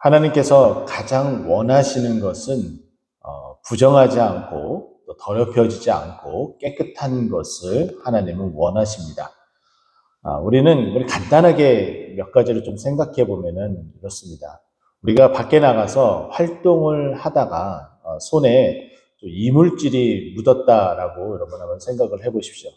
하나님께서 가장 원하시는 것은 부정하지 않고 또 더럽혀지지 않고 깨끗한 것을 하나님은 원하십니다. 우리 간단하게 몇 가지를 좀 생각해 보면은 이렇습니다. 우리가 밖에 나가서 활동을 하다가 손에 이물질이 묻었다라고 여러분 한번 생각을 해 보십시오.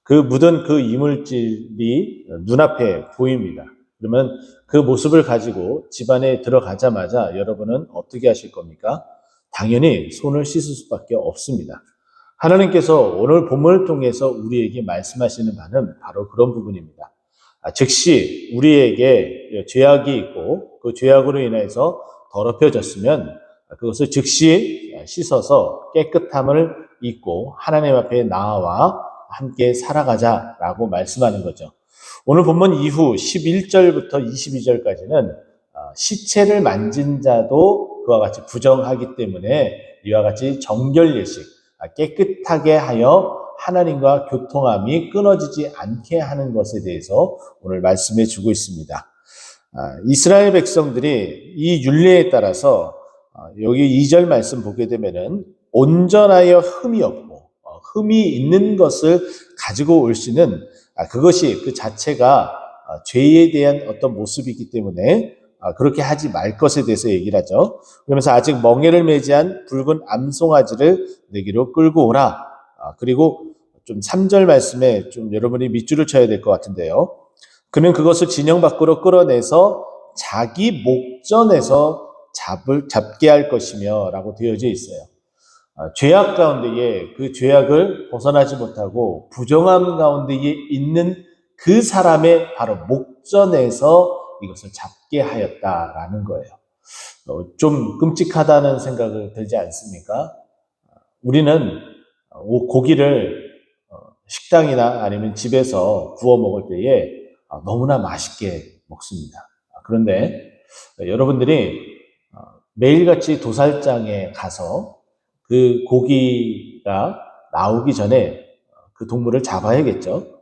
그 묻은 그 이물질이 눈앞에 보입니다. 그러면 그 모습을 가지고 집안에 들어가자마자 여러분은 어떻게 하실 겁니까? 당연히 손을 씻을 수밖에 없습니다. 하나님께서 오늘 본문을 통해서 우리에게 말씀하시는 바는 바로 그런 부분입니다. 즉시 우리에게 죄악이 있고 그 죄악으로 인해서 더럽혀졌으면 그것을 즉시 씻어서 깨끗함을 입고 하나님 앞에 나와 함께 살아가자라고 말씀하는 거죠. 오늘 본문 이후 11절부터 22절까지는 시체를 만진 자도 그와 같이 부정하기 때문에 이와 같이 정결 예식, 깨끗하게 하여 하나님과 교통함이 끊어지지 않게 하는 것에 대해서 오늘 말씀해 주고 있습니다. 이스라엘 백성들이 이 율례에 따라서 여기 2절 말씀 보게 되면은 온전하여 흠이 없고 흠이 있는 것을 가지고 올 수는 그것이 그 자체가 죄에 대한 어떤 모습이기 때문에 그렇게 하지 말 것에 대해서 얘기를 하죠. 그러면서 아직 멍에를 매지한 붉은 암송아지를 내기로 끌고 오라. 그리고 좀 3절 말씀에 좀 여러분이 밑줄을 쳐야 될 것 같은데요. 그는 그것을 진영 밖으로 끌어내서 자기 목전에서 잡게 할 것이며 라고 되어져 있어요. 죄악 가운데에 그 죄악을 벗어나지 못하고 부정함 가운데에 있는 그 사람의 바로 목전에서 이것을 잡게 하였다라는 거예요. 좀 끔찍하다는 생각을 들지 않습니까? 우리는 고기를 식당이나 아니면 집에서 구워 먹을 때에 너무나 맛있게 먹습니다. 그런데 여러분들이 매일같이 도살장에 가서 그 고기가 나오기 전에 그 동물을 잡아야겠죠.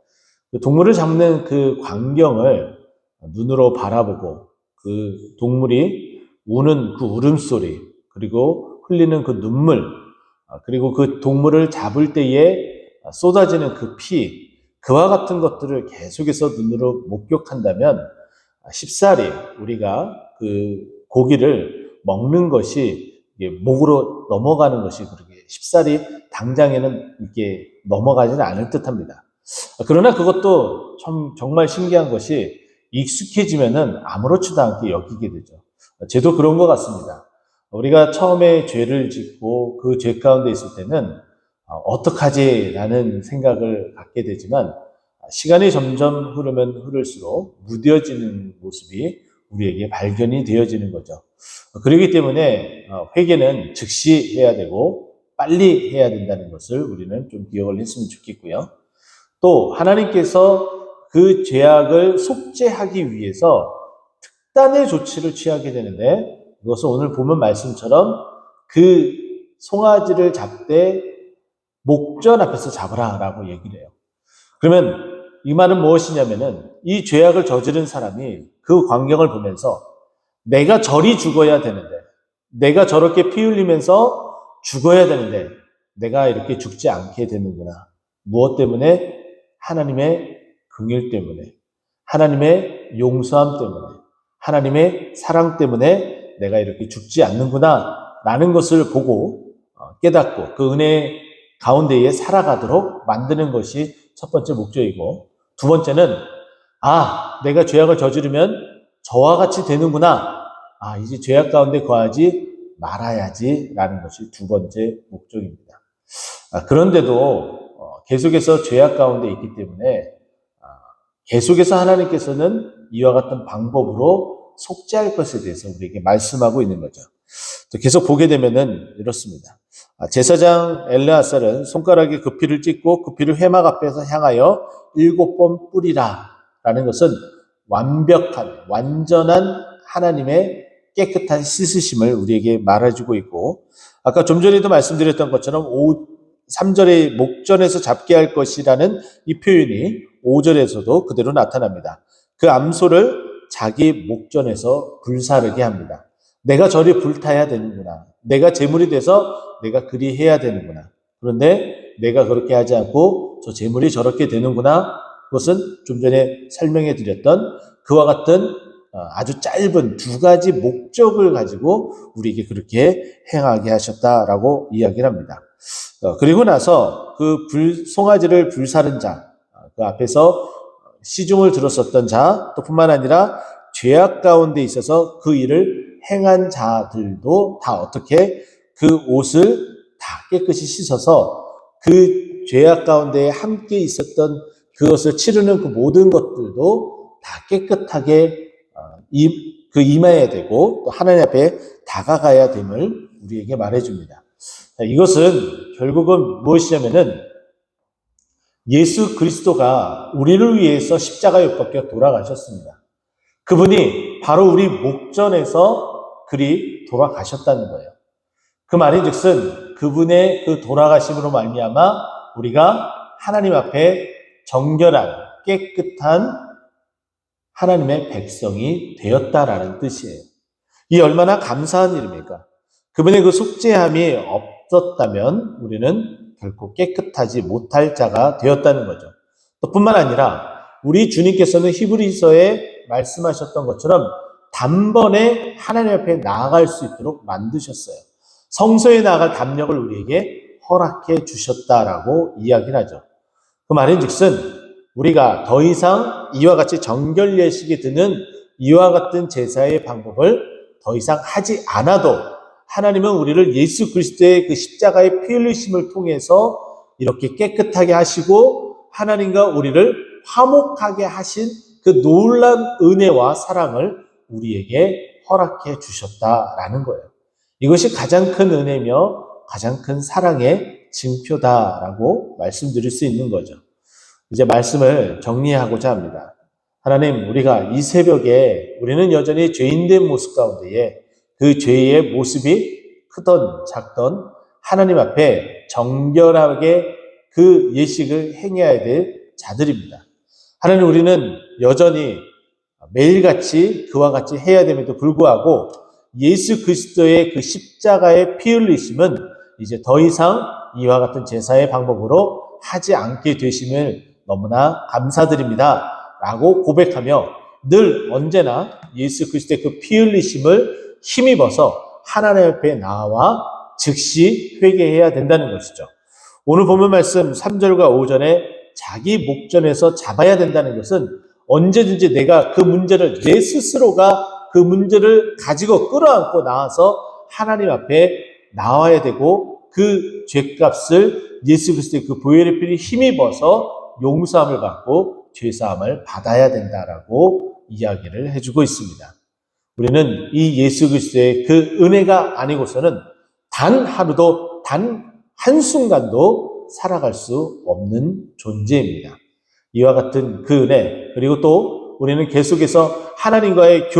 그 동물을 잡는 그 광경을 눈으로 바라보고 그 동물이 우는 그 울음소리, 그리고 흘리는 그 눈물, 그리고 그 동물을 잡을 때에 쏟아지는 그 피, 그와 같은 것들을 계속해서 눈으로 목격한다면 쉽사리 우리가 그 고기를 먹는 것이 목으로 넘어가는 것이 그렇게 쉽사리 당장에는 이렇게 넘어가지는 않을 듯합니다. 그러나 그것도 정말 신기한 것이 익숙해지면은 아무렇지도 않게 여기게 되죠. 저도 그런 것 같습니다. 우리가 처음에 죄를 짓고 그 죄 가운데 있을 때는 어떡하지? 라는 생각을 갖게 되지만 시간이 점점 흐르면 흐를수록 무뎌지는 모습이 우리에게 발견이 되어지는 거죠. 그렇기 때문에 회개는 즉시 해야 되고 빨리 해야 된다는 것을 우리는 좀 기억을 했으면 좋겠고요. 또 하나님께서 그 죄악을 속죄하기 위해서 특단의 조치를 취하게 되는데 이것은 오늘 보면 말씀처럼 그 송아지를 잡되 목전 앞에서 잡으라라고 얘기를 해요. 그러면 이 말은 무엇이냐면은 이 죄악을 저지른 사람이 그 광경을 보면서 내가 저리 죽어야 되는데, 내가 저렇게 피 흘리면서 죽어야 되는데 내가 이렇게 죽지 않게 되는구나. 무엇 때문에? 하나님의 긍휼 때문에, 하나님의 용서함 때문에, 하나님의 사랑 때문에 내가 이렇게 죽지 않는구나 라는 것을 보고 깨닫고 그 은혜 가운데에 살아가도록 만드는 것이 첫 번째 목적이고, 두 번째는 내가 죄악을 저지르면 저와 같이 되는구나. 이제 죄악 가운데 거하지 말아야지 라는 것이 두 번째 목적입니다. 그런데도 계속해서 죄악 가운데 있기 때문에 계속해서 하나님께서는 이와 같은 방법으로 속죄할 것에 대해서 우리에게 말씀하고 있는 거죠. 계속 보게 되면은 이렇습니다. 제사장 엘르아살은 손가락에 그 피를 찍고 그 피를 회막 앞에서 향하여 7번 뿌리라 라는 것은 완벽한, 완전한 하나님의 깨끗한 씻으심을 우리에게 말해주고 있고, 아까 좀 전에도 말씀드렸던 것처럼 3절의 목전에서 잡게 할 것이라는 이 표현이 5절에서도 그대로 나타납니다. 그 암소를 자기 목전에서 불사르게 합니다. 내가 저리 불타야 되는구나. 내가 제물이 돼서 내가 그리 해야 되는구나. 그런데 내가 그렇게 하지 않고 저 제물이 저렇게 되는구나. 그것은 좀 전에 설명해 드렸던 그와 같은 아주 짧은 두 가지 목적을 가지고 우리에게 그렇게 행하게 하셨다라고 이야기를 합니다. 그리고 나서 그 송아지를 불사른 자, 그 앞에서 시중을 들었었던 자, 또 뿐만 아니라 죄악 가운데 있어서 그 일을 행한 자들도 다 어떻게 그 옷을 다 깨끗이 씻어서 그 죄악 가운데 함께 있었던 그것을 치르는 그 모든 것들도 다 깨끗하게 그 임해야 되고 또 하나님 앞에 다가가야 됨을 우리에게 말해줍니다. 이것은 결국은 무엇이냐면은 예수 그리스도가 우리를 위해서 십자가에 못 박혀 돌아가셨습니다. 그분이 바로 우리 목전에서 그리 돌아가셨다는 거예요. 그 말인즉슨 그분의 그 돌아가심으로 말미암아 우리가 하나님 앞에 정결한 깨끗한 하나님의 백성이 되었다라는 뜻이에요. 이 얼마나 감사한 일입니까? 그분의 그 속죄함이 없었다면 우리는 결코 깨끗하지 못할 자가 되었다는 거죠. 또 뿐만 아니라 우리 주님께서는 히브리서에 말씀하셨던 것처럼 단번에 하나님 앞에 나아갈 수 있도록 만드셨어요. 성소에 나아갈 담력을 우리에게 허락해 주셨다라고 이야기를 하죠. 그 말인즉슨 우리가 더 이상 이와 같이 정결 예식이 드는 이와 같은 제사의 방법을 더 이상 하지 않아도 하나님은 우리를 예수 그리스도의 그 십자가의 피 흘리심을 통해서 이렇게 깨끗하게 하시고 하나님과 우리를 화목하게 하신 그 놀라운 은혜와 사랑을 우리에게 허락해 주셨다라는 거예요. 이것이 가장 큰 은혜며 가장 큰 사랑의 징표다라고 말씀드릴 수 있는 거죠. 이제 말씀을 정리하고자 합니다. 하나님, 우리가 이 새벽에 우리는 여전히 죄인된 모습 가운데에 그 죄의 모습이 크던 작던 하나님 앞에 정결하게 그 예식을 행해야 될 자들입니다. 하나님, 우리는 여전히 매일같이 그와 같이 해야 됨에도 불구하고 예수 그리스도의 그 십자가의 피 흘리심은 이제 더 이상 이와 같은 제사의 방법으로 하지 않게 되심을 너무나 감사드립니다 라고 고백하며 늘 언제나 예수 그리스도의 그 피 흘리심을 힘입어서 하나님 앞에 나와 즉시 회개해야 된다는 것이죠. 오늘 본문 말씀 3절과 5절에 자기 목전에서 잡아야 된다는 것은 언제든지 내가 그 문제를 내 스스로가 그 문제를 가지고 끌어안고 나와서 하나님 앞에 나와야 되고 그 죄값을 예수 그리스도의 그 보혈의 피를 힘입어서 용서함을 받고 죄사함을 받아야 된다라고 이야기를 해주고 있습니다. 우리는 이 예수 그리스도의 그 은혜가 아니고서는 단 하루도 단 한순간도 살아갈 수 없는 존재입니다. 이와 같은 그 은혜, 그리고 또 우리는 계속해서 하나님과의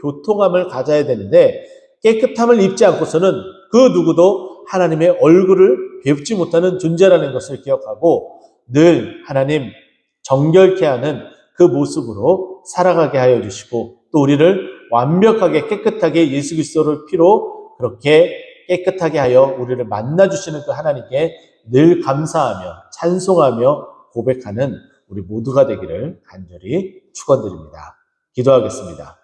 교통함을 가져야 되는데 깨끗함을 입지 않고서는 그 누구도 하나님의 얼굴을 뵙지 못하는 존재라는 것을 기억하고 늘 하나님 정결케 하는 그 모습으로 살아가게 하여 주시고 또 우리를 완벽하게 깨끗하게 예수 그리스도를 피로 그렇게 깨끗하게 하여 우리를 만나주시는 그 하나님께 늘 감사하며 찬송하며 고백하는 우리 모두가 되기를 간절히 축원드립니다. 기도하겠습니다.